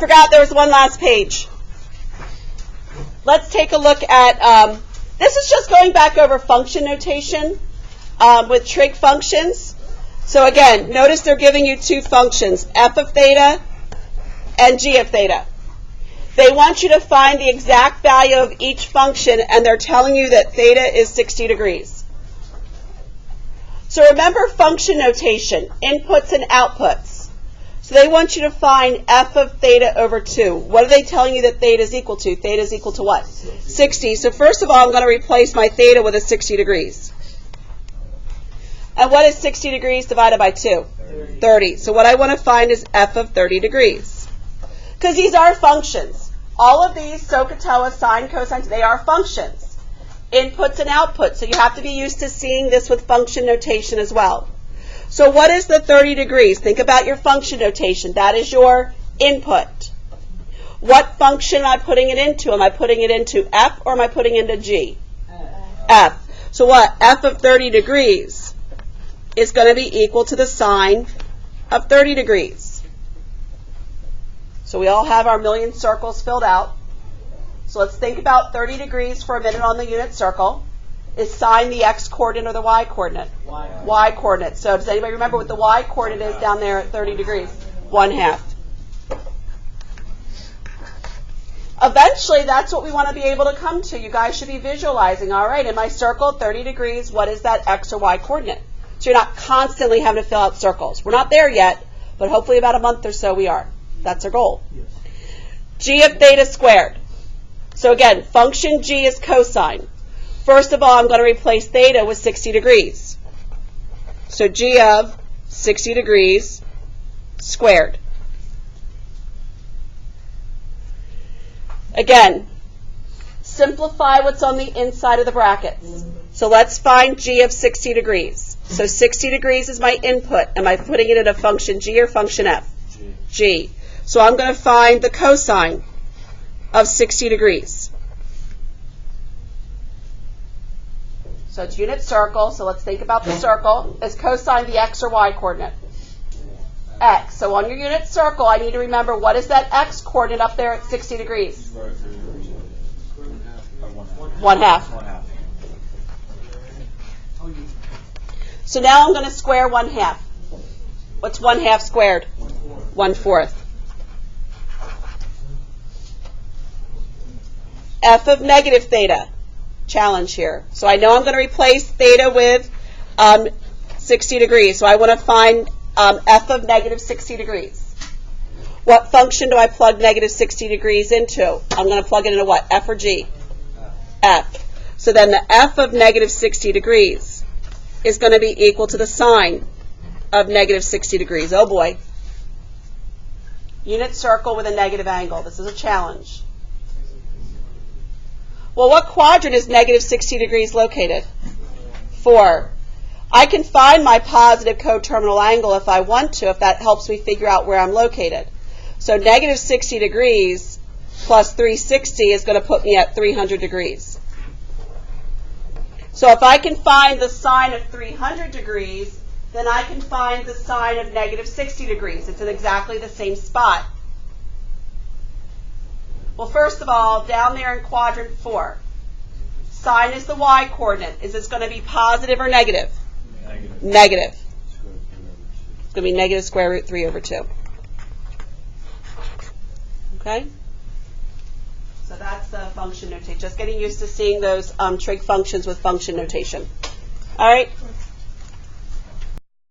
forgot there was one last page. Let's take a look at, this is just going back over function notation with trig functions. So again, notice they're giving you two functions, f of theta and g of theta. They want you to find the exact value of each function, and they're telling you that theta is 60 degrees. So remember function notation, inputs and outputs. So they want you to find f of theta over 2. What are they telling you that theta is equal to? Theta is equal to what? 60. So first of all, I'm going to replace my theta with a 60 degrees. And what is 60 degrees divided by 2? 30. So what I want to find is f of 30 degrees. Because these are functions. All of these, SOHCAHTOA, sine, cosine, they are functions. Inputs and outputs. So you have to be used to seeing this with function notation as well. So what is the 30 degrees? Think about your function notation. That is your input. What function am I putting it into? Am I putting it into f or am I putting it into g? F. So what? F of 30 degrees is going to be equal to the sine of 30 degrees. So we all have our million circles filled out. So let's think about 30 degrees for a minute on the unit circle. Is sine the x-coordinate or the y-coordinate? Y-coordinate. So does anybody remember what the y-coordinate is down there at 30 degrees? 1/2. Eventually, that's what we want to be able to come to. You guys should be visualizing, all right, in my circle, 30 degrees, what is that x or y coordinate? So you're not constantly having to fill out circles. We're not there yet, but hopefully about a month or so we are. That's our goal. G of theta squared. So again, function g is cosine. First of all, I'm going to replace theta with 60 degrees. So g of 60 degrees squared. Again, simplify what's on the inside of the brackets. So let's find g of 60 degrees. So 60 degrees is my input. Am I putting it in a function g or function f? G. So I'm going to find the cosine of 60 degrees. So it's unit circle, so let's think about the circle. Is cosine the x or y coordinate? X. So on your unit circle, I need to remember what is that x coordinate up there at 60 degrees? 1/2. So now I'm going to square 1/2. What's 1/2 squared? 1/4. F of negative theta. Challenge here. So I know I'm going to replace theta with 60 degrees. So I want to find f of negative 60 degrees. What function do I plug negative 60 degrees into? I'm going to plug it into what? F or G? F. So then the f of negative 60 degrees is going to be equal to the sine of negative 60 degrees. Oh boy. Unit circle with a negative angle. This is a challenge. Well, what quadrant is negative 60 degrees located? 4. I can find my positive coterminal angle if I want to, if that helps me figure out where I'm located. So negative 60 degrees plus 360 is going to put me at 300 degrees. So if I can find the sine of 300 degrees, then I can find the sine of negative 60 degrees. It's in exactly the same spot. Well, first of all, down there in quadrant 4, sine is the y-coordinate. Is this going to be positive or negative? Negative. It's going to be negative square root 3 over 2. Okay? So that's the function notation. Just getting used to seeing those trig functions with function notation. All right?